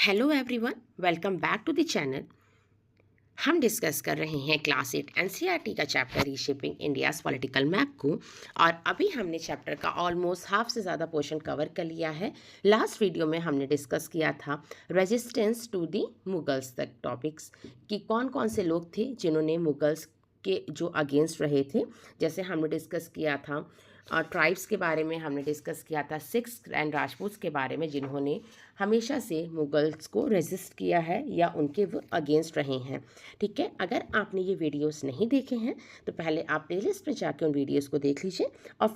Hello everyone, welcome back to the channel. हम discuss कर रहे हैं क्लास 8 एनसीईआरटी का chapter reshaping India's political map को। और अभी हमने चैप्टर का ऑलमोस्ट हाफ से ज़्यादा पोर्शन कवर कर लिया है। लास्ट वीडियो में हमने डिस्कस किया था रेजिस्टेंस टू दी मुगल्स तक टॉपिक्स कि कौन कौन से लोग थे जिन्होंने मुगल्स के जो अगेंस्ट रहे थे। जैसे हमने डिस्कस किया था ट्राइब्स के बारे में, हमने डिस्कस किया था सिख्स एंड राजपूत्स के बारे में जिन्होंने हमेशा से मुगल्स को रेजिस्ट किया है या उनके वो अगेंस्ट रहे हैं। ठीक है, अगर आपने ये वीडियोस नहीं देखे हैं तो पहले आप प्लेलिस्ट पे जाके उन वीडियोस को देख लीजिए और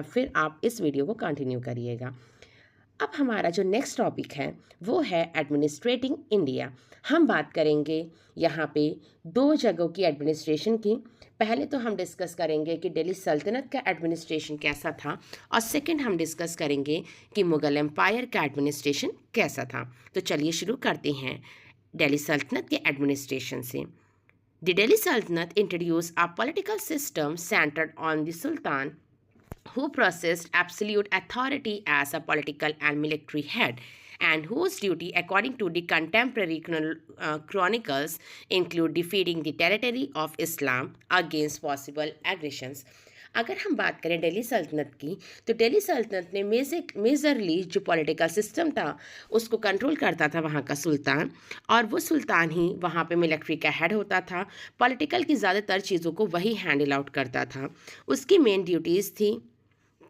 फिर आप इस वीडियो को कंटिन्यू करिएगा। अब हमारा जो नेक्स्ट टॉपिक है वो है एडमिनिस्ट्रेटिंग इंडिया। हम बात करेंगे यहाँ पे दो जगहों की एडमिनिस्ट्रेशन की। पहले तो हम डिस्कस करेंगे कि दिल्ली सल्तनत का एडमिनिस्ट्रेशन कैसा था, और सेकंड हम डिस्कस करेंगे कि मुगल एम्पायर का एडमिनिस्ट्रेशन कैसा था। तो चलिए शुरू करते हैं दिल्ली सल्तनत के एडमिनिस्ट्रेशन से। द दिल्ली सल्तनत introduce a political system centred on the sultan who possessed absolute authority as a political and military head, and whose duty, according to the contemporary chronicles, include defending the territory of Islam against possible aggressions. अगर हम बात करें दिल्ली सल्तनत की, तो दिल्ली सल्तनत ने majorly जो पॉलिटिकल सिस्टम था उसको कंट्रोल करता था वहाँ का सुल्तान, और वो सुल्तान ही वहाँ पे मिलिट्री का हेड होता था। पॉलिटिकल की ज़्यादातर चीज़ों को वही हैंडल आउट करता था। उसकी मेन ड्यूटीज़ थी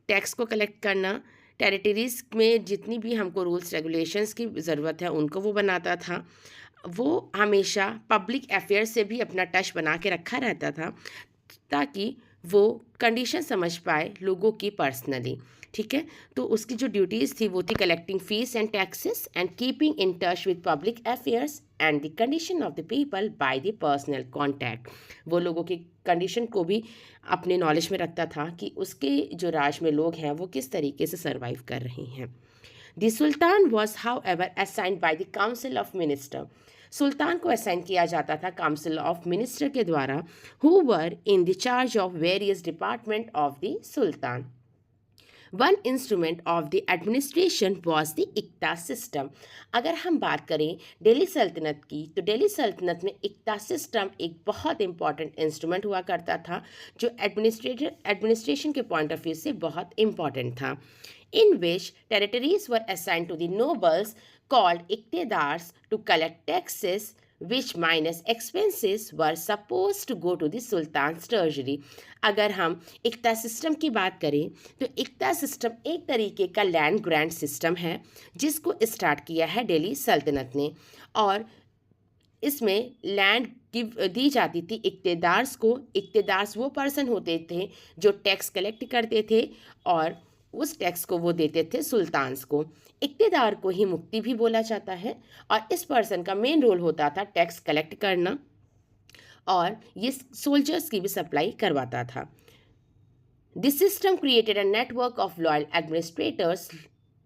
टैक्स को कलेक्ट करना, टेरिटरीज़ में जितनी भी हमको रूल्स रेगुलेशंस की ज़रूरत है उनको वो बनाता था। वो हमेशा पब्लिक अफेयर्स से भी अपना टच बना के रखा रहता था ताकि वो कंडीशन समझ पाए लोगों की पर्सनली। ठीक है, तो उसकी जो ड्यूटीज़ थी वो थी collecting fees and taxes and keeping in touch with public affairs and the condition of the people by the personal contact. वो लोगों की कंडीशन को भी अपने नॉलेज में रखता था कि उसके जो राज में लोग हैं वो किस तरीके से सर्वाइव कर रहे हैं। The sultan was however assigned by the council of minister. सुल्तान को असाइन किया जाता था काउंसिल ऑफ मिनिस्टर के द्वारा, who were in the charge of various department of the sultan. One instrument of the administration was the iqta system. अगर हम बात करें दिल्ली सल्तनत की, तो दिल्ली सल्तनत में इक्ता सिस्टम एक बहुत इंपॉर्टेंट इंस्ट्रूमेंट हुआ करता था जो एडमिनिस्ट्रेशन के पॉइंट ऑफ व्यू से बहुत इंपॉर्टेंट था। in which territories were assigned to the nobles called iktedars to collect taxes which minus expenses were supposed to go to the sultan's treasury. अगर हम इक्ता सिस्टम की बात करें तो इक्ता सिस्टम एक तरीके का लैंड ग्रांट सिस्टम है जिसको स्टार्ट किया है दिल्ली सल्तनत ने, और इसमें लैंड दी जाती थी इक्तेदार्स को। इक्तेदार्स वो पर्सन होते थे जो टैक्स कलेक्ट करते थे और उस टैक्स को वो देते थे सुल्तान्स को। इक्तेदार को ही मुक्ति भी बोला जाता है, और इस पर्सन का मेन रोल होता था टैक्स कलेक्ट करना, और ये सोल्जर्स की भी सप्लाई करवाता था। This system created a network of loyal administrators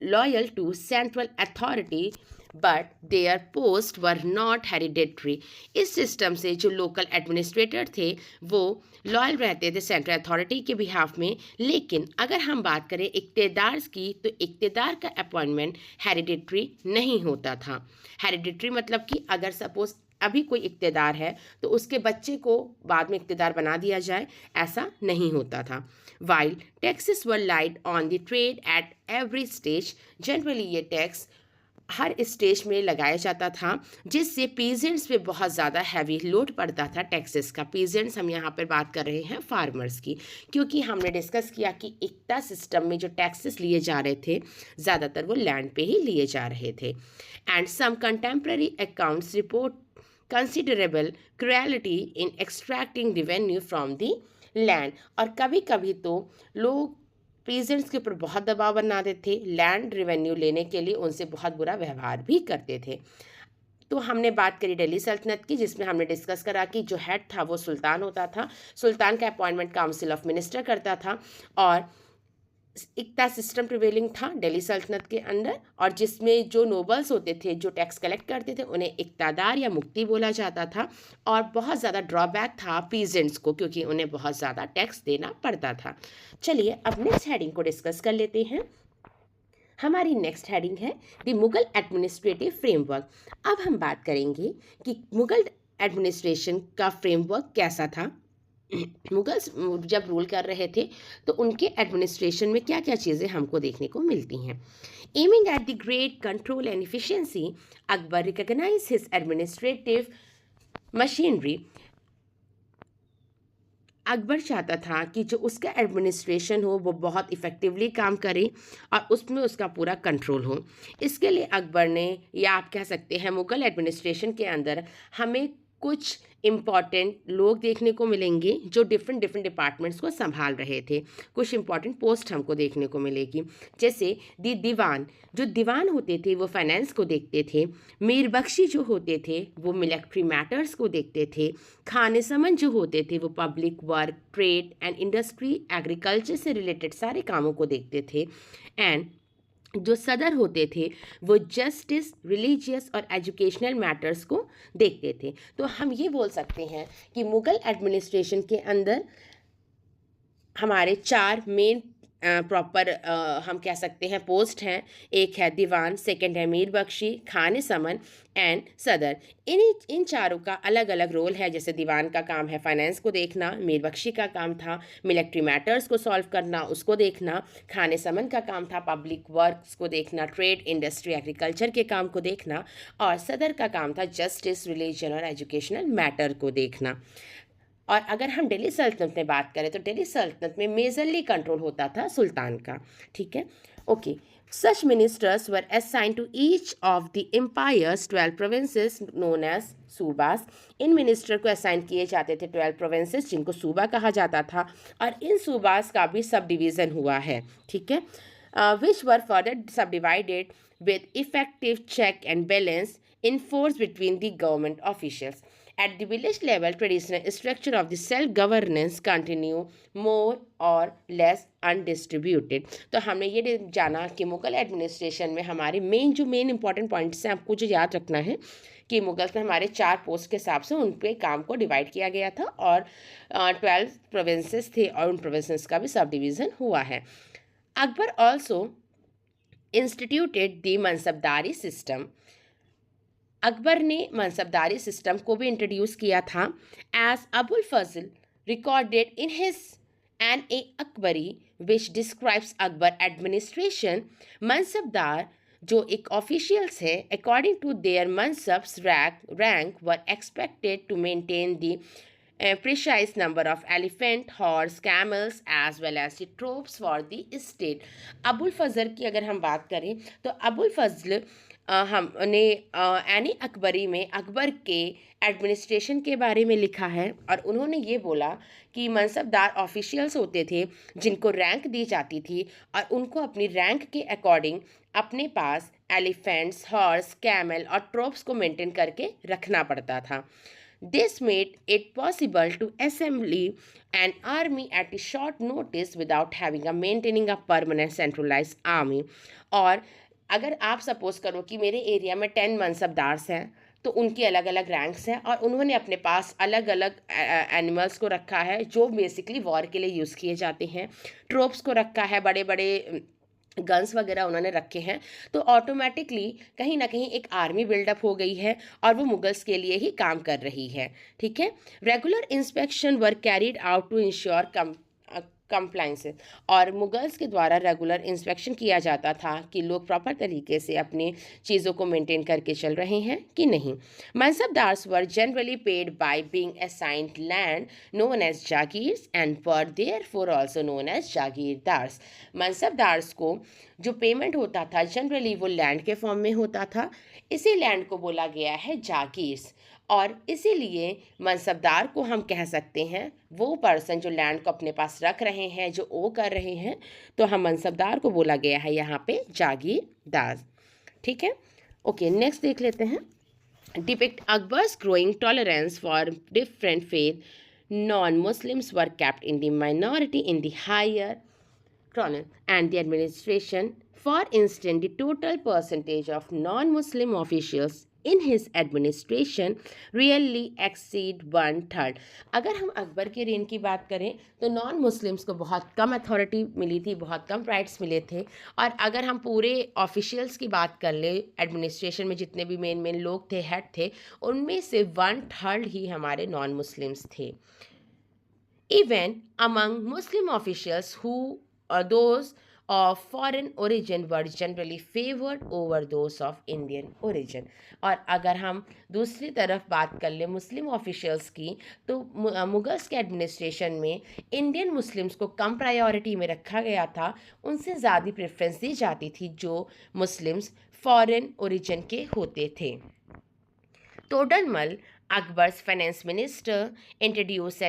loyal to central authority but their post were not hereditary. इस सिस्टम से जो लोकल एडमिनिस्ट्रेटर थे वो लॉयल रहते थे सेंट्रल अथॉरिटी के बिहाफ में, लेकिन अगर हम बात करें इक्तेदार की तो इक्तेदार का अपॉइंटमेंट हेरिडेटरी नहीं होता था। हेरिडेटरी मतलब कि अगर सपोज अभी कोई इक्तेदार है तो उसके बच्चे को बाद में इक्तेदार बना दिया जाए, ऐसा नहीं होता था। While taxes were laid on the trade at every stage. Generally ये टैक्स हर स्टेज में लगाया जाता था जिससे पीजेंट्स पे बहुत ज़्यादा हैवी लोड पड़ता था टैक्सेस का। पीजेंट्स हम यहाँ पर बात कर रहे हैं फार्मर्स की, क्योंकि हमने डिस्कस किया कि इक्ता सिस्टम में जो टैक्सेस लिए जा रहे थे ज़्यादातर वो लैंड पे ही लिए जा रहे थे। And some contemporary accounts report considerable cruelty in extracting revenue from the land. और कभी कभी तो लोग पीजेंट्स के ऊपर बहुत दबाव बना देते थे लैंड रेवेन्यू लेने के लिए, उनसे बहुत बुरा व्यवहार भी करते थे। तो हमने बात करी दिल्ली सल्तनत की, जिसमें हमने डिस्कस करा कि जो हेड था वो सुल्तान होता था। सुल्तान का अपॉइंटमेंट काउंसिल ऑफ मिनिस्टर करता था, और इक्ता सिस्टम प्रिवेलिंग था दिल्ली सल्तनत के अंदर, और जिसमें जो नोबल्स होते थे जो टैक्स कलेक्ट करते थे उन्हें इक्तादार या मुक्ति बोला जाता था। और बहुत ज़्यादा ड्रॉबैक था पीजेंट्स को क्योंकि उन्हें बहुत ज़्यादा टैक्स देना पड़ता था। चलिए अब नेक्स्ट हेडिंग को डिस्कस कर लेते हैं। हमारी नेक्स्ट हेडिंग है द मुगल एडमिनिस्ट्रेटिव फ्रेमवर्क। अब हम बात करेंगे कि मुगल एडमिनिस्ट्रेशन का फ्रेमवर्क कैसा था। मुगल्स जब रूल कर रहे थे तो उनके एडमिनिस्ट्रेशन में क्या क्या चीज़ें हमको देखने को मिलती हैं। Aiming at the great control and efficiency, Akbar recognize his administrative machinery. Akbar चाहता था कि जो उसका एडमिनिस्ट्रेशन हो वो बहुत इफ़ेक्टिवली काम करे और उसमें उसका पूरा कंट्रोल हो। इसके लिए अकबर ने, या आप कह सकते हैं मुग़ल एडमिनिस्ट्रेशन के अंदर हमें कुछ इम्पॉर्टेंट लोग देखने को मिलेंगे जो डिफरेंट डिफरेंट डिपार्टमेंट्स को संभाल रहे थे। कुछ इम्पॉर्टेंट पोस्ट हमको देखने को मिलेगी, जैसे दीवान। जो दीवान होते थे वो फाइनेंस को देखते थे। मीर बख्शी जो होते थे वो मिलिट्री मैटर्स को देखते थे। खाने समन जो होते थे वो public work, trade and industry, agriculture से रिलेटेड सारे कामों को देखते थे। एंड जो सदर होते थे वो जस्टिस, रिलीजियस और एजुकेशनल मैटर्स को देखते थे। तो हम ये बोल सकते हैं कि मुग़ल एडमिनिस्ट्रेशन के अंदर हमारे 4 मेन प्रॉपर हम कह सकते हैं पोस्ट हैं। एक है दीवान, सेकंड है मीर बख्शी, खाने समन एंड सदर। इन चारों का अलग अलग रोल है। जैसे दीवान का काम है फाइनेंस को देखना, मीर बख्शी का काम था मिलिट्री मैटर्स को सॉल्व करना, उसको देखना। खाने समन का काम था पब्लिक वर्क्स को देखना, ट्रेड, इंडस्ट्री, एग्रीकल्चर के काम को देखना। और सदर का काम था जस्टिस, रिलीजन और एजुकेशनल मैटर को देखना। और अगर हम दिल्ली सल्तनत में बात करें तो दिल्ली सल्तनत में मेजरली कंट्रोल होता था सुल्तान का। ठीक है, okay. Such ministers were assigned to each of the empire's 12 provinces known as subas. इन मिनिस्टर को असाइन किए जाते थे 12 प्रोविंसेस जिनको सूबा कहा जाता था, और इन सूबास का भी सब डिवीज़न हुआ है। ठीक है, which were further subdivided with effective check and balance enforced between the government officials. At the village level, traditional structure of the self-governance continue more or less undistributed. तो हमने ये जाना कि Mughal administration में हमारे मेन इंपॉर्टेंट पॉइंट्स हैं, आपको जो याद रखना है कि मुगल में हमारे 4 पोस्ट के हिसाब से उन पे काम को डिवाइड किया गया था, और 12 प्रोविंसेस थे और उन प्रोविंसेस का भी सब डिवीज़न हुआ है। Akbar also instituted the mansabdari system. Akbar ने मनसबदारी सिस्टम को भी इंट्रोड्यूस किया था। As Abul Fazal recorded in his Ain i Akbari which describes Akbar administration, mansabdar जो एक ऑफिशियल्स है according to their mansabs rank were expected to maintain the precise number of elephant, horse, camels as well as the troops for the state. Abul Fazal की अगर हम बात करें तो अबुल फजल हमने एनी अकबरी में अकबर के एडमिनिस्ट्रेशन के बारे में लिखा है, और उन्होंने ये बोला कि मनसबदार ऑफिशियल्स होते थे जिनको रैंक दी जाती थी, और उनको अपनी रैंक के अकॉर्डिंग अपने पास एलिफेंट्स, हॉर्स, कैमल और ट्रोप्स को मेंटेन करके रखना पड़ता था। This made it possible to assemble an army at a short notice without having a maintaining a permanent centralized army. और अगर आप सपोज करो कि मेरे एरिया में 10 मनसबदार्स हैं तो उनकी अलग अलग रैंक्स हैं, और उन्होंने अपने पास अलग अलग एनिमल्स को रखा है जो बेसिकली वॉर के लिए यूज़ किए जाते हैं। ट्रोप्स को रखा है, बड़े बड़े गन्स वगैरह उन्होंने रखे हैं। तो ऑटोमेटिकली कहीं ना कहीं एक आर्मी बिल्डअप हो गई है और वो मुगल्स के लिए ही काम कर रही है। ठीक है, regular inspection were carried out to ensure compliance, और मुगल्स के द्वारा रेगुलर इंस्पेक्शन किया जाता था कि लोग प्रॉपर तरीके से अपनी चीज़ों को मेंटेन करके चल रहे हैं कि नहीं। Mansabdars were generally paid by being assigned land known as jagirs and were therefore also known as jagirdars. Mansabdars को जो पेमेंट होता था जनरली वो लैंड के फॉर्म में होता था, इसी लैंड को बोला गया है जागीर्स, और इसीलिए मनसबदार को हम कह सकते हैं वो पर्सन जो लैंड को अपने पास रख रहे हैं, जो ओ कर रहे हैं, तो हम मनसबदार को बोला गया है यहाँ पे जागीरदार। ठीक है, ओके, नेक्स्ट देख लेते हैं। Depict Akbar's growing tolerance for different faith, non Muslims were kept in the minority in the higher throne and the administration. For instance, the total percentage of non-Muslim officials in his administration really exceed 1/3। अगर हम अकबर के rain की बात करें तो non Muslims को बहुत कम authority मिली थी, बहुत कम राइट्स मिले थे। और अगर हम पूरे ऑफिशियल्स की बात कर ले, एडमिनिस्ट्रेशन में जितने भी मेन लोग थे, हेड थे, उनमें से 1/3 ही हमारे नॉन मुस्लिम्स थे। Even among Muslim officials who those of foreign origin were generally favored over those of Indian origin। और अगर हम दूसरी तरफ बात कर ले मुस्लिम ऑफिशियल्स की, तो मुगल्स के एडमिनिस्ट्रेशन में इंडियन मुस्लिम्स को कम प्रायोरिटी में रखा गया था, उनसे ज़्यादा प्रेफरेंस दी जाती थी जो मुस्लिम्स फॉरेन ओरिजिन के होते थे। Todarmal, Akbar's finance minister, introduced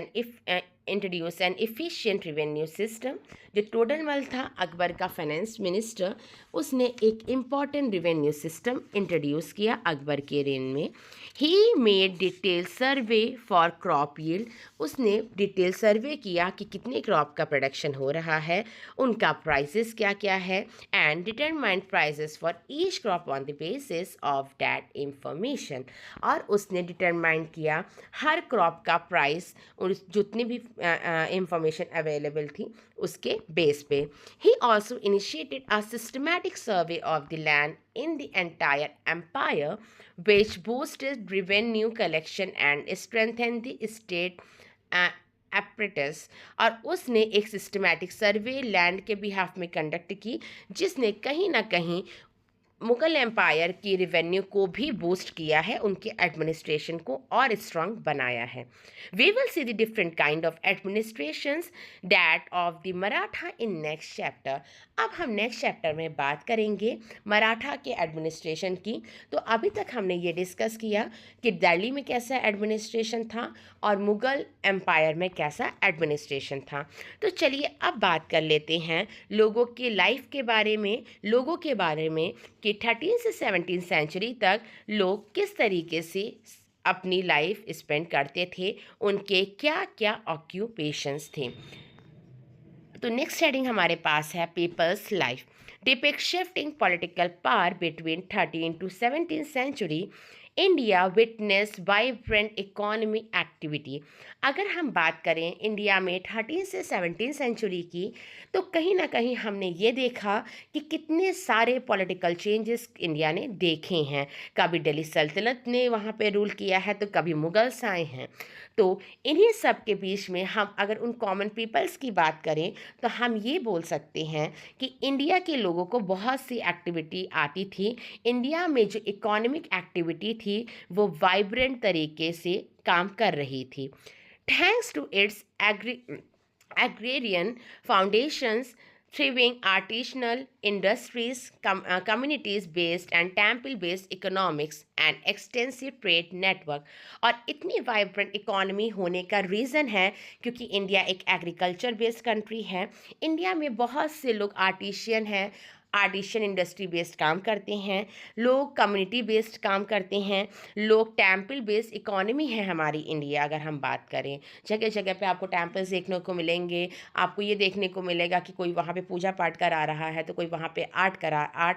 an efficient revenue system। जो टोडरमल था अकबर का फाइनेंस मिनिस्टर, उसने एक इम्पॉर्टेंट रिवेन्यू सिस्टम इंट्रोड्यूस किया अकबर के रेन में। He made detail survey for crop yield. उसने डिटेल सर्वे किया कि कितने क्रॉप का प्रोडक्शन हो रहा है, उनका प्राइसेस क्या क्या है, and determined prices for each crop on the basis of that information. और उसने डिटरमाइन किया हर क्रॉप का प्राइस और जितनी भी इंफॉर्मेशन अवेलेबल थी उसके बेस पे। He also initiated a systematic survey of the land in the entire empire, which boosted revenue collection and strengthened the state apparatus। और उसने एक सिस्टमैटिक सर्वे लैंड के बिहाफ में कंडक्ट की, जिसने कहीं ना कहीं मुगल एम्पायर की रिवेन्यू को भी बूस्ट किया है, उनके एडमिनिस्ट्रेशन को और स्ट्रांग बनाया है। We will see the different kind of administrations that of the Maratha in next chapter. अब हम नेक्स्ट चैप्टर में बात करेंगे मराठा के एडमिनिस्ट्रेशन की। तो अभी तक हमने ये डिस्कस किया कि दिल्ली में कैसा एडमिनिस्ट्रेशन था और मुगल एम्पायर में कैसा एडमिनिस्ट्रेशन था। तो चलिए अब बात कर लेते हैं लोगों की लाइफ के बारे में, लोगों के बारे में कि 13 से 17 सेंचुरी तक लोग किस तरीके से अपनी लाइफ स्पेंड करते थे, उनके क्या क्या ऑक्यूपेशंस थे। तो नेक्स्ट हेडिंग हमारे पास है people's life, depict shifting political power between 13 to 17 century. India witness vibrant economy activity. अगर हम बात करें इंडिया में 13 से 17 सेंचुरी की, तो कहीं ना कहीं हमने ये देखा कि कितने सारे पॉलिटिकल चेंजेस इंडिया ने देखे हैं। कभी दिल्ली सल्तनत ने वहाँ पे रूल किया है, तो कभी मुगल्स आए हैं। तो इन्हीं सब के बीच में हम अगर उन कॉमन पीपल्स की बात करें तो हम ये बोल सकते हैं कि इंडिया के लोगों को बहुत सी एक्टिविटी आती थी। इंडिया में जो इकोनॉमिक एक्टिविटी थी वो वाइब्रेंट तरीके से काम कर रही थी। Thanks to its agrarian foundations, thriving artisanal industries, communities based and temple based economics and extensive trade network। और इतनी वाइब्रेंट इकोनॉमी होने का रीज़न है क्योंकि इंडिया एक एग्रीकल्चर बेस्ड कंट्री है। इंडिया में बहुत से लोग आर्टिशियन हैं, आर्टिशियन इंडस्ट्री बेस्ड काम करते हैं, लोग कम्युनिटी बेस्ड काम करते हैं, लोग टेम्पल बेस्ड इकोनॉमी है हमारी इंडिया। अगर हम बात करें जगह जगह पे आपको टेम्पल्स देखने को मिलेंगे, आपको ये देखने को मिलेगा कि कोई वहाँ पे पूजा पाठ करा रहा है, तो कोई वहाँ पे आर्ट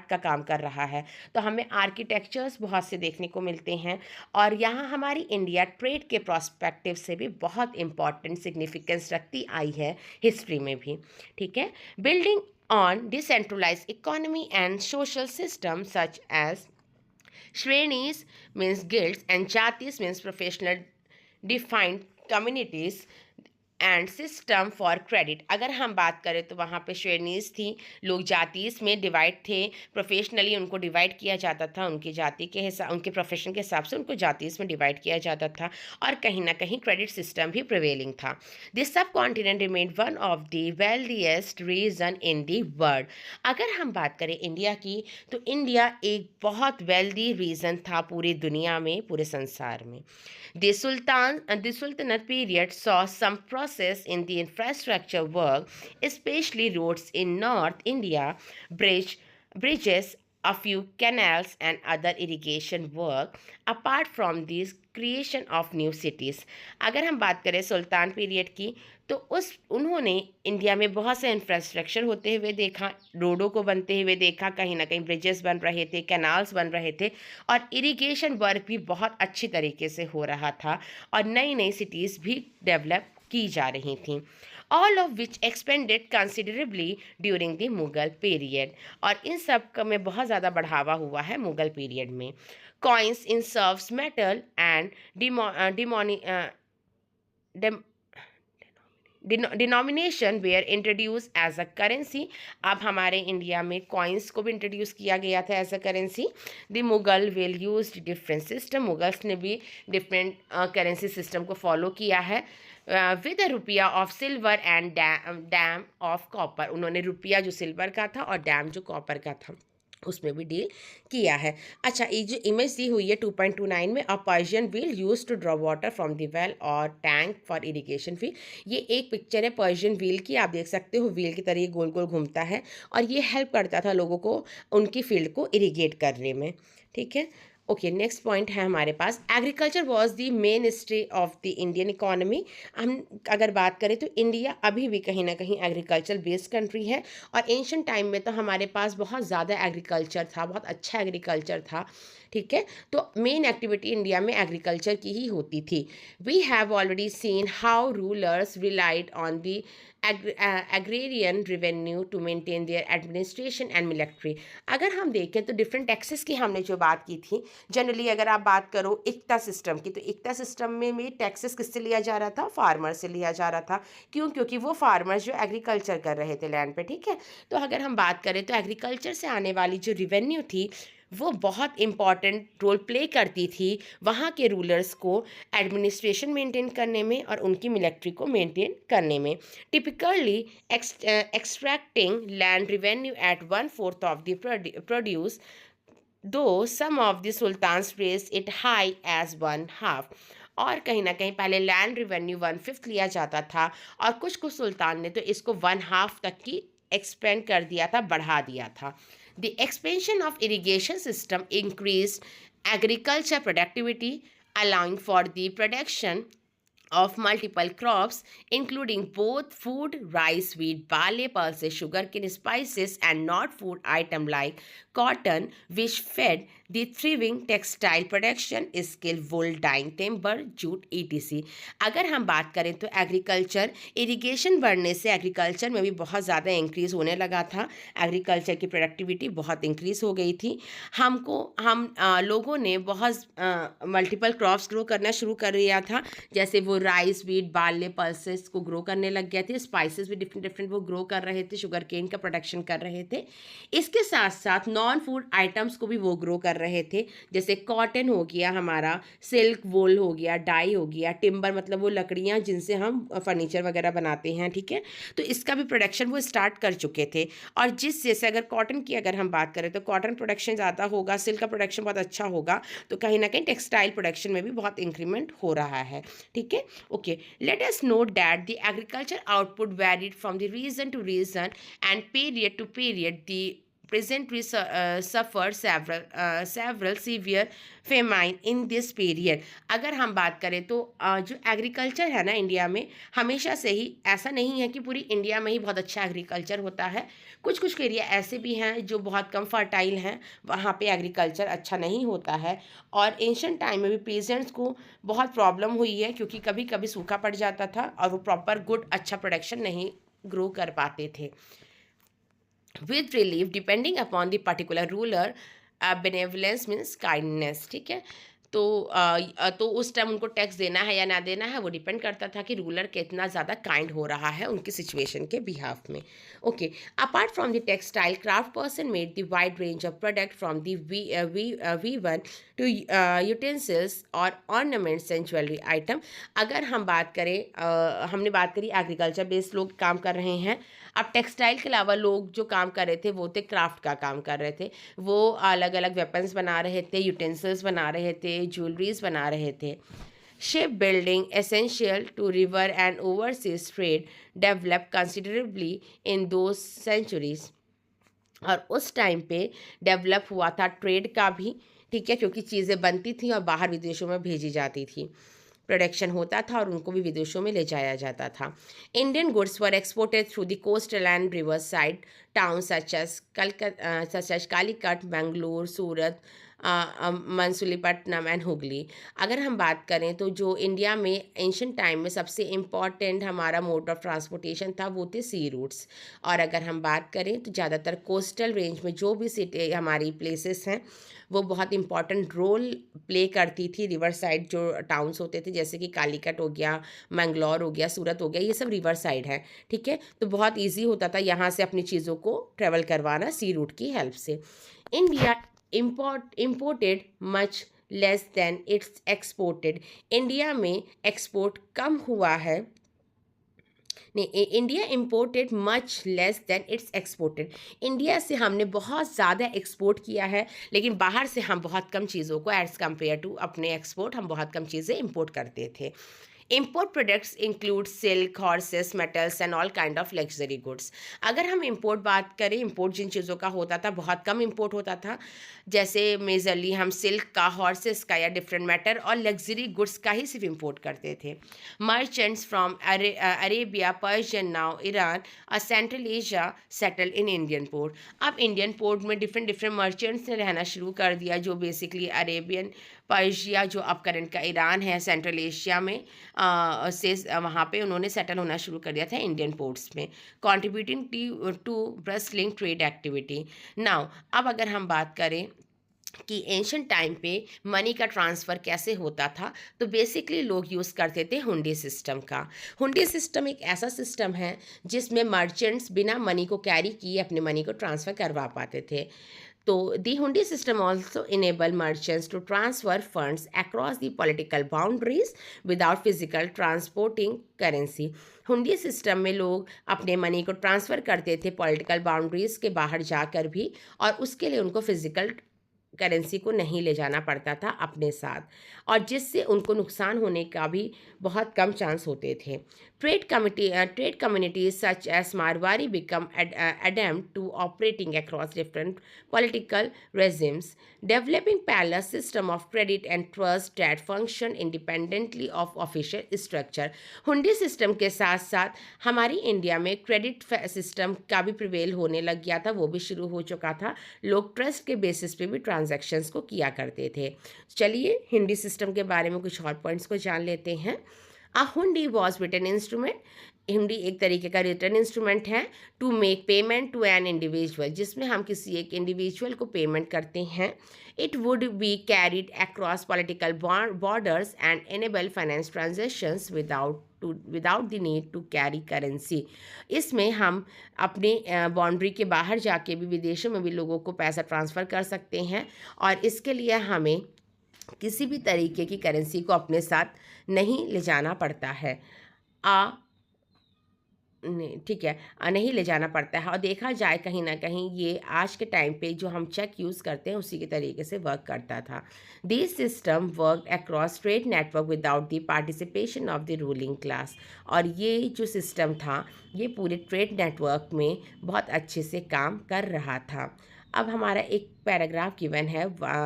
का काम कर रहा है। तो हमें आर्किटेक्चर्स बहुत से देखने को मिलते हैं। और यहाँ हमारी इंडिया ट्रेड के प्रोस्पेक्टिव से भी बहुत इंपॉर्टेंट सिग्निफिकेंस रखती आई है हिस्ट्री में भी। ठीक है, building on decentralized economy and social systems such as Shrenis means guilds and Jatis means professional defined communities and system for credit. अगर हम बात करें तो वहाँ पे श्रेणीज थी, लोग जातीस में डिवाइड थे, प्रोफेशनली उनको डिवाइड किया जाता था, उनकी जाति के हिसाब, उनके प्रोफेशन के हिसाब से उनको जातीस में डिवाइड किया जाता था, और कहीं ना कहीं क्रेडिट सिस्टम भी प्रिवेलिंग था। This subcontinent remain one of the wealthiest region in the world. अगर हम बात करें इंडिया की, तो इंडिया एक बहुत वेल्दी रीजन था पूरी दुनिया में, पूरे संसार में। The Sultanate period saw some process in the infrastructure work, especially roads in North India, bridges a few canals and other irrigation work apart from this creation of new cities. अगर हम बात करें सुल्तान पीरियड की, तो उन्होंने India में बहुत से इंफ्रास्ट्रक्चर होते हुए देखा, रोडों को बनते हुए देखा, कहीं ना कहीं ब्रिजेस बन रहे थे, कैनाल्स बन रहे थे, और इरिगेशन वर्क भी बहुत अच्छी तरीके से हो रहा था, और नई नई सिटीज़ भी डेवलप की जा रही थी, all of which expanded considerably during the Mughal period. और इन सब का में बहुत ज़्यादा बढ़ावा हुआ है मुगल पीरियड में। Coins in serves metal and denomination were introduce as a currency. अब हमारे इंडिया में कॉइन्स को भी इंट्रोड्यूस किया गया था as a currency. The Mughal will use different system, Mughals ने भी डिफरेंट करेंसी सिस्टम को फॉलो किया है। With rupiya of silver and dam of copper, उन्होंने रुपया जो सिल्वर का था और डैम जो कॉपर का था उसमें भी डील किया है। अच्छा, ये जो इमेज दी हुई है 2.29 में, a Persian wheel use to draw water from the well और टैंक फॉर इरिगेशन फील्ड, ये एक पिक्चर है पर्शियन व्हील की। आप देख सकते हो व्हील की तरह ये गोल गोल घूमता है, और ये हेल्प करता था लोगों को उनकी फील्ड को इरिगेट करने में। ठीक है, ओके, नेक्स्ट पॉइंट है हमारे पास, agriculture was the main history of the Indian economy. हम अगर बात करें तो इंडिया अभी भी कहीं ना कहीं एग्रीकल्चर बेस्ड कंट्री है, और एंशियंट टाइम में तो हमारे पास बहुत ज़्यादा एग्रीकल्चर था, बहुत अच्छा एग्रीकल्चर था। ठीक है, तो मेन एक्टिविटी इंडिया में एग्रीकल्चर की ही होती थी। We have already seen how rulers relied on the agrarian revenue to maintain their administration and military. अगर हम देखें तो डिफरेंट टैक्सेस की हमने जो बात की थी, जनरली अगर आप बात करो इक्ता सिस्टम की, तो इक्ता सिस्टम में भी टैक्सेस किससे लिया जा रहा था? फार्मर से लिया जा रहा था। क्यों? क्योंकि वो फार्मर्स जो एग्रीकल्चर कर रहे थे लैंड पे। ठीक है, तो अगर हम बात करें तो एग्रीकल्चर से आने वाली जो रिवेन्यू थी वो बहुत इंपॉर्टेंट रोल प्ले करती थी वहाँ के रूलर्स को एडमिनिस्ट्रेशन मेंटेन करने में और उनकी मिलिट्री को मेंटेन करने में। Typically extracting land revenue at 1/4 of the produce, though some of the sultans raise it high as 1/2। और कहीं ना कहीं पहले लैंड रिवेन्यू 1/5 लिया जाता था, और कुछ कुछ सुल्तान ने तो इसको 1/2 तक की एक्सपेंड कर दिया था, बढ़ा दिया था। The expansion of irrigation system increase agriculture productivity, allowing for the production of multiple crops including both food, rice, wheat, barley, pulses, sugarcane, spices and not food item like cotton, which fed the thriving textile production skill, wool, dyeing, timber, jute, etc. अगर हम बात करें तो agriculture, irrigation बढ़ने से agriculture में भी बहुत ज़्यादा इंक्रीज़ होने लगा था, एग्रीकल्चर की प्रोडक्टिविटी बहुत इंक्रीज़ हो गई थी। हम लोगों ने बहुत मल्टीपल क्रॉप्स ग्रो करना शुरू कर दिया था, जैसे वो राइस, वीट, बार्ले, पल्सेस को ग्रो करने लग गए थे, स्पाइसेस भी डिफरेंट डिफरेंट वो ग्रो कर रहे थे, शुगर केन का प्रोडक्शन कर रहे थे। इसके साथ साथ नॉन फूड आइटम्स को भी वो ग्रो कर रहे थे, जैसे कॉटन हो गया हमारा, सिल्क, वूल हो गया, डाई हो गया, टिम्बर मतलब वो लकड़ियाँ जिनसे हम फर्नीचर वगैरह बनाते हैं। ठीक है, तो इसका भी प्रोडक्शन वो स्टार्ट कर चुके थे। और जिस जैसे अगर कॉटन की अगर हम बात करें तो कॉटन प्रोडक्शन ज़्यादा होगा, सिल्क का प्रोडक्शन बहुत अच्छा होगा, तो कहीं ना कहीं टेक्सटाइल प्रोडक्शन में भी बहुत इंक्रीमेंट हो रहा है। ठीक है, okay, let us note that the agriculture output varied from the region to region and period to period. The present suffered several severe famine in this period. अगर हम बात करें तो जो एग्रीकल्चर है ना इंडिया में, हमेशा से ही ऐसा नहीं है कि पूरी इंडिया में ही बहुत अच्छा एग्रीकल्चर होता है। कुछ कुछ एरिया ऐसे भी हैं जो बहुत कम फर्टाइल हैं, वहाँ पे एग्रीकल्चर अच्छा नहीं होता है। और एंशिएंट टाइम में भी पेजेंट्स को बहुत प्रॉब्लम हुई है, क्योंकि कभी कभी सूखा पड़ जाता था और वो प्रॉपर गुड अच्छा प्रोडक्शन नहीं ग्रो कर पाते थे। With relief depending upon the particular ruler, benevolence means kindness. ठीक है, तो उस टाइम उनको टैक्स देना है या ना देना है वो डिपेंड करता था कि रूलर कितना ज़्यादा काइंड हो रहा है उनकी सिचुएशन के बिहाफ में। Okay, apart from the textile, craft person made the wide range of product from the woven to utensils और ऑर्नामेंट्स एंड ज्वेलरी आइटम। अगर हम बात करें, हमने बात करी एग्रीकल्चर बेस्ड लोग काम कर रहे हैं। अब टेक्सटाइल के अलावा लोग जो काम कर रहे थे वो थे क्राफ्ट का काम कर रहे थे, वो अलग अलग वेपन्स बना रहे थे, यूटेंसिल्स बना रहे थे, ज्वेलरीज बना रहे थे। Ship building essential to river and overseas trade develop considerably in those centuries. और उस टाइम पे डेवलप हुआ था ट्रेड का भी, ठीक है, क्योंकि चीज़ें बनती थी और बाहर विदेशों में भेजी जाती थी, प्रोडक्शन होता था और उनको भी विदेशों में ले जाया जाता था। Indian goods were exported through the coastal and river side town such as Calicut, Bengaluru, Surat, Masulipatnam and Hooghly. अगर हम बात करें तो जो इंडिया में एंशंट टाइम में सबसे इम्पॉर्टेंट हमारा मोड ऑफ ट्रांसपोर्टेशन था वो थे सी रूट्स। और अगर हम बात करें तो ज़्यादातर कोस्टल रेंज में जो भी सिटी हमारी प्लेसेस हैं वो बहुत इंपॉर्टेंट रोल प्ले करती थी। रिवर साइड जो टाउन्स होते थे जैसे कि कालीकट हो गया, मैंगलोर हो गया, सूरत हो गया, ये सब रिवर साइड है, ठीक है। तो बहुत ईजी होता था यहाँ से अपनी चीज़ों को ट्रेवल करवाना सी रूट की हेल्प से। India imported much less than it's exported। India में एक्सपोर्ट कम हुआ है, नहीं, India imported much less than it's exported. India से हमने बहुत ज़्यादा एक्सपोर्ट किया है, लेकिन बाहर से हम बहुत कम चीज़ों को एज़ कम्पेयर टू अपने एक्सपोर्ट हम बहुत कम चीज़ें इम्पोर्ट करते थे। Import products include silk, horses, metals and all kind of luxury goods. अगर हम इम्पोर्ट बात करें, इम्पोर्ट जिन चीज़ों का होता था बहुत कम इम्पोर्ट होता था, जैसे मेजरली हम सिल्क का, हॉर्सेस का या डिफरेंट मैटर और लग्जरी गुड्स का ही सिर्फ इम्पोर्ट करते थे। Merchants from Arabia, Persian, now Iran और central Asia settle in Indian port. अब इंडियन पोर्ट में डिफरेंट डिफरेंट मर्चेंट्स ने रहना शुरू कर दिया, जो बेसिकली अरेबियन, पर्शिया जो अब करंट का ईरान है, सेंट्रल एशिया में से वहाँ पे उन्होंने सेटल होना शुरू कर दिया था इंडियन पोर्ट्स में, contributing to bustling trade activity. Now अब अगर हम बात करें कि एंशंट टाइम पे मनी का ट्रांसफ़र कैसे होता था, तो बेसिकली लोग यूज़ करते थे हुंडी सिस्टम का। हुंडी सिस्टम एक ऐसा सिस्टम है जिसमें मर्चेंट्स बिना मनी को कैरी किए अपने मनी को ट्रांसफ़र करवा पाते थे। तो the hundi system also enable merchants to transfer funds across the political boundaries without physical transporting currency. Hundi system में लोग अपने मनी को ट्रांसफ़र करते थे पॉलिटिकल बाउंड्रीज के बाहर जाकर भी, और उसके लिए उनको फिजिकल करेंसी को नहीं ले जाना पड़ता था अपने साथ, और जिससे उनको नुकसान होने का भी बहुत कम चांस होते थे। Trade communities such as Marwari become adept to operating across different political regimes, developing parallel system of credit and trust that function independently of official structure. Hundi system के साथ साथ हमारी इंडिया में क्रेडिट सिस्टम का भी प्रिवेल होने लग गया था, वो भी शुरू हो चुका था। लोग ट्रस्ट के बेसिस पे भी ट्रांजैक्शंस को किया करते थे। चलिए हुंडी सिस्टम के बारे में कुछ और पॉइंट्स को जान लेते हैं। अ हुंडी वॉज रिटन इंस्ट्रूमेंट। हुंडी एक तरीके का रिटर्न इंस्ट्रूमेंट है to make payment to an individual, जिसमें हम किसी एक इंडिविजुअल को पेमेंट करते हैं। It would be carried across political borders and enable finance transactions without the need to carry currency. इसमें हम अपने बाउंड्री के बाहर जाके भी, विदेशों में भी लोगों को पैसा ट्रांसफ़र कर सकते हैं, और इसके लिए हमें किसी भी तरीके की करेंसी को अपने साथ नहीं ले जाना पड़ता है। नहीं, ठीक है, नहीं ले जाना पड़ता है। और देखा जाए कहीं ना कहीं ये आज के टाइम पे जो हम चेक यूज़ करते हैं उसी के तरीके से वर्क करता था। This system work across trade network without the participation of the ruling class. और ये जो सिस्टम था ये पूरे ट्रेड नेटवर्क में बहुत अच्छे से काम कर रहा था। अब हमारा एक पैराग्राफ गिवन है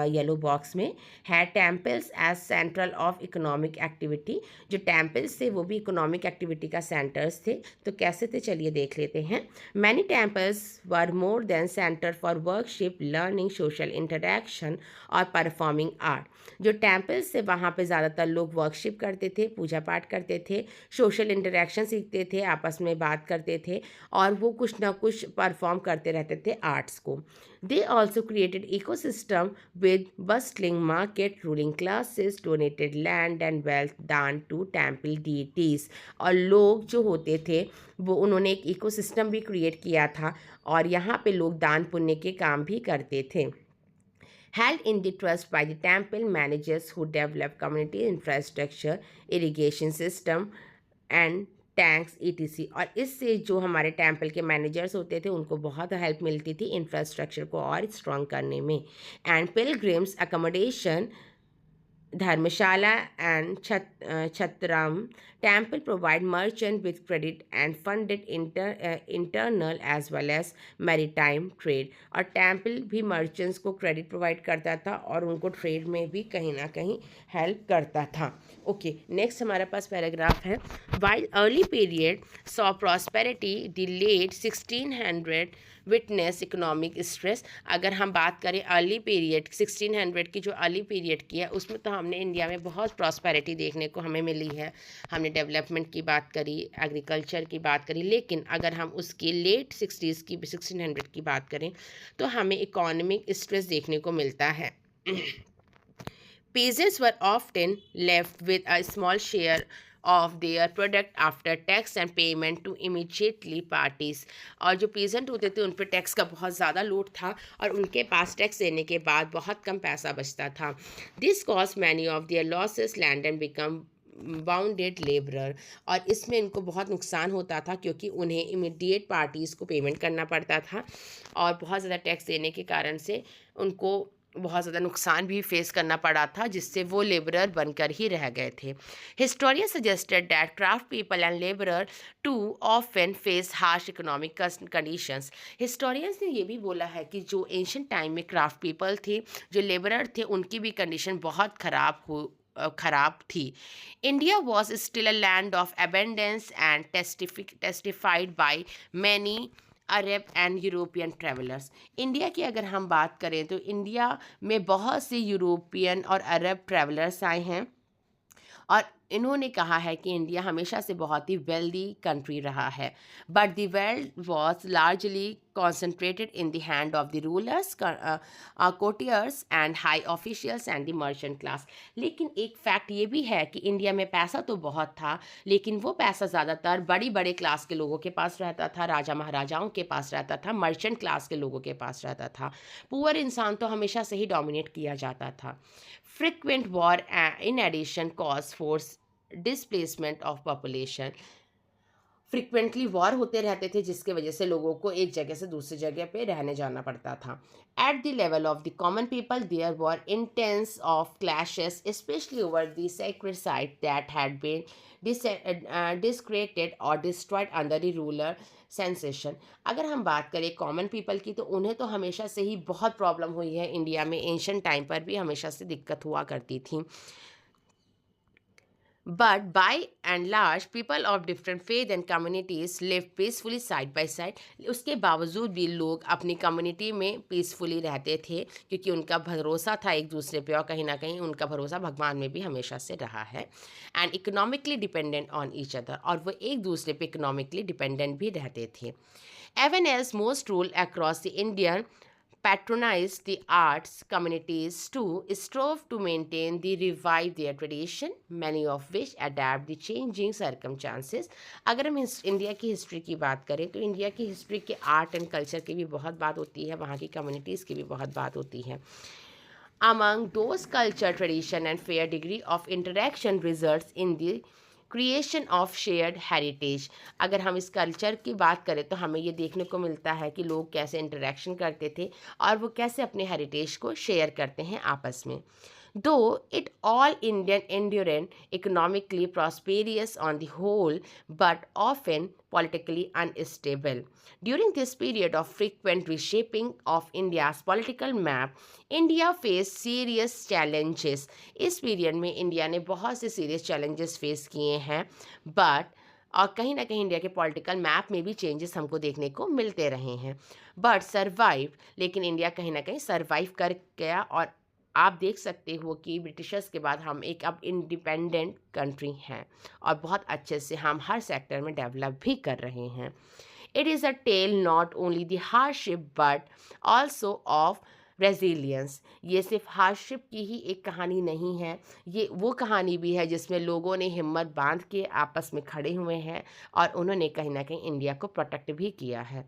येलो बॉक्स में है, temples as central of economic activity. जो टेम्पल्स थे वो भी इकोनॉमिक एक्टिविटी का सेंटर्स थे। तो कैसे थे चलिए देख लेते हैं। Many temples were more than centre for worship, learning, social interaction और परफॉर्मिंग आर्ट। जो टेम्पल्स थे वहाँ पे ज़्यादातर लोग वर्कशिप करते थे, पूजा पाठ करते थे, सोशल इंटरेक्शन सीखते थे, आपस में बात करते थे, और वो कुछ ना कुछ परफॉर्म करते रहते थे आर्ट्स को। They also created ecosystem with bustling market, ruling classes donated land and wealth दान to temple deities। और लोग जो होते थे वो उन्होंने एक इकोसिस्टम भी क्रिएट किया था, और यहाँ पे लोग दान पुण्य के काम भी करते थे। Held in the trust by the temple managers who developed community infrastructure, irrigation system and tanks etc। और इससे जो हमारे टेम्पल के मैनेजर्स होते थे उनको बहुत हेल्प मिलती थी इंफ्रास्ट्रक्चर को और स्ट्रॉन्ग करने में। And pilgrims accommodation Dharmashala and Chatram temple provide merchant with credit and funded internal as well as maritime trade. और टेम्पल भी मर्चेंट्स को क्रेडिट प्रोवाइड करता था और उनको ट्रेड में भी कहीं ना कहीं हेल्प करता था. ओके, नेक्स्ट हमारे पास पैराग्राफ है. While early period saw prosperity the late 1600 witness economic stress. अगर हम बात करें अर्ली पीरियड 1600 की, जो अर्ली पीरियड की है, उसमें तो हमने इंडिया में बहुत प्रॉस्पेरिटी देखने को हमें मिली है. हमने डेवलपमेंट की बात करी, एग्रीकल्चर की बात करी, लेकिन अगर हम उसकी लेट 60s की 1600 की बात करें तो हमें इकोनॉमिक स्ट्रेस देखने को मिलता है. Peasants were often left with a small share of their product after tax and payment to immediately parties. और जो peasant होते थे उन पर टैक्स का बहुत ज़्यादा लोड था और उनके पास टैक्स देने के बाद बहुत कम पैसा बचता था. This caused many of their losses land and become bounded labourer. और इसमें इनको बहुत नुकसान होता था क्योंकि उन्हें इमीडिएट पार्टीज़ को पेमेंट करना पड़ता था और बहुत ज़्यादा टैक्स देने के कारण से उनको बहुत ज़्यादा नुकसान भी फेस करना पड़ा था, जिससे वो लेबरर बनकर ही रह गए थे. Historian suggested that craft people and labourer too often face harsh economic conditions. Historians ने ये भी बोला है कि जो एंशियंट टाइम में क्राफ्ट पीपल थे, जो लेबरर थे, उनकी भी कंडीशन बहुत खराब थी. India was still a land of abundance and testified by many Arab and European travellers. India की अगर हम बात करें तो इंडिया में बहुत से यूरोपियन और अरब ट्रेवलर्स आए हैं और इन्होंने कहा है कि इंडिया हमेशा से बहुत ही वेल्दी कंट्री रहा है. But the wealth was largely concentrated in the hand of the rulers, courtiers and high officials and the merchant class. लेकिन एक फैक्ट ये भी है कि इंडिया में पैसा तो बहुत था, लेकिन वो पैसा ज़्यादातर बड़ी बड़े क्लास के लोगों के पास रहता था, राजा महाराजाओं के पास रहता था, मर्चेंट क्लास के लोगों के पास रहता था. पुअर इंसान तो हमेशा से ही डोमिनेट किया जाता था. Frequent war in addition cause force displacement of population. Frequently war होते रहते थे जिसके वजह से लोगों को एक जगह से दूसरी जगह पे रहने जाना पड़ता था. At the level of the common people there were instances of clashes specially over the sacred site that had been desecrated और destroyed under the ruler sensation. अगर हम बात करें कॉमन पीपल की तो उन्हें तो हमेशा से ही बहुत प्रॉब्लम हुई है. इंडिया में एंशिएंट टाइम पर भी हमेशा से दिक्कत हुआ करती थी. But by and large, people of different faith and communities live peacefully side by side. उसके बावजूद भी लोग अपनी कम्युनिटी में पीसफुली रहते थे क्योंकि उनका भरोसा था एक दूसरे पे और कहीं ना कहीं उनका भरोसा भगवान में भी हमेशा से रहा है. And economically dependent on each other, और वो एक दूसरे पे इकोनॉमिकली डिपेंडेंट भी रहते थे. Even as most rule across the Indian patronize the arts communities too strove to maintain the revive their tradition, many of which adapt the changing circumstances. अगर हम इंडिया की हिस्ट्री की बात करें तो इंडिया की हिस्ट्री के आर्ट एंड कल्चर की भी बहुत बात होती है, वहाँ की कम्युनिटीज़ की भी बहुत बात होती है. Among those culture, tradition and fair degree of interaction results in the creation of shared heritage. अगर हम इस कल्चर की बात करें तो हमें ये देखने को मिलता है कि लोग कैसे इंटरेक्शन करते थे और वो कैसे अपने हेरिटेज को शेयर करते हैं आपस में. Though it all Indian endurance economically prosperous on the whole, but often politically unstable. During this period of frequent reshaping of India's political map, India faced serious challenges. इस पीरियड में India ने बहुत से serious challenges face किए हैं, but और कहीं ना कहीं इंडिया के पॉलिटिकल मैप में भी चेंजेस हमको देखने को मिलते रहे हैं. बट सर्वाइव, लेकिन इंडिया कहीं ना कहीं सर्वाइव कर गया और आप देख सकते हो कि ब्रिटिशर्स के बाद हम एक अब इंडिपेंडेंट कंट्री हैं और बहुत अच्छे से हम हर सेक्टर में डेवलप भी कर रहे हैं. It is a tale not only the hardship but also of resilience. ये सिर्फ हार्डशिप की ही एक कहानी नहीं है, ये वो कहानी भी है जिसमें लोगों ने हिम्मत बांध के आपस में खड़े हुए हैं और उन्होंने कहीं ना कहीं इंडिया को प्रोटेक्ट भी किया है.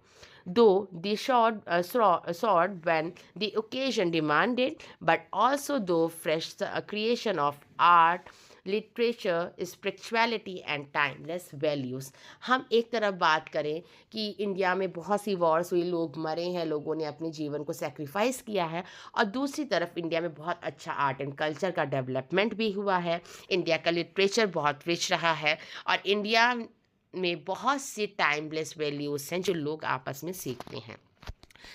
Though the sword when the occasion demanded, but also though fresh creation of art, literature, spirituality and timeless values. हम एक तरफ बात करें कि इंडिया में बहुत सी वॉर्स हुई, लोग मरे हैं, लोगों ने अपने जीवन को सेक्रीफाइस किया है, और दूसरी तरफ इंडिया में बहुत अच्छा आर्ट एंड कल्चर का डेवलपमेंट भी हुआ है। इंडिया का लिटरेचर बहुत रिच रहा है, और इंडिया में बहुत सी टाइमलेस वैल्यूज़ हैं जो लोग आपस में सीखते हैं।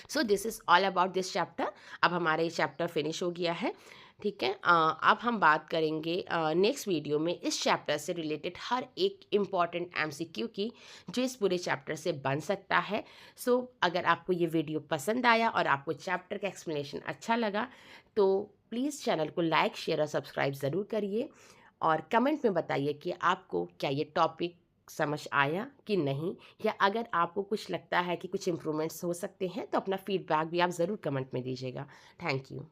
So this is all about this chapter. अब हमारा ये चैप्टर फिनिश हो गया है, ठीक है। अब हम बात करेंगे नेक्स्ट वीडियो में इस चैप्टर से रिलेटेड हर एक इम्पॉर्टेंट एमसीक्यू की, जो इस पूरे चैप्टर से बन सकता है। सो अगर आपको ये वीडियो पसंद आया और आपको चैप्टर का एक्सप्लेनेशन अच्छा लगा, तो प्लीज़ चैनल को लाइक, शेयर और सब्सक्राइब ज़रूर करिए, और कमेंट में बताइए कि आपको क्या ये टॉपिक समझ आया कि नहीं, या अगर आपको कुछ लगता है कि कुछ इम्प्रूवमेंट्स हो सकते हैं, तो अपना फीडबैक भी आप ज़रूर कमेंट में दीजिएगा। Thank you.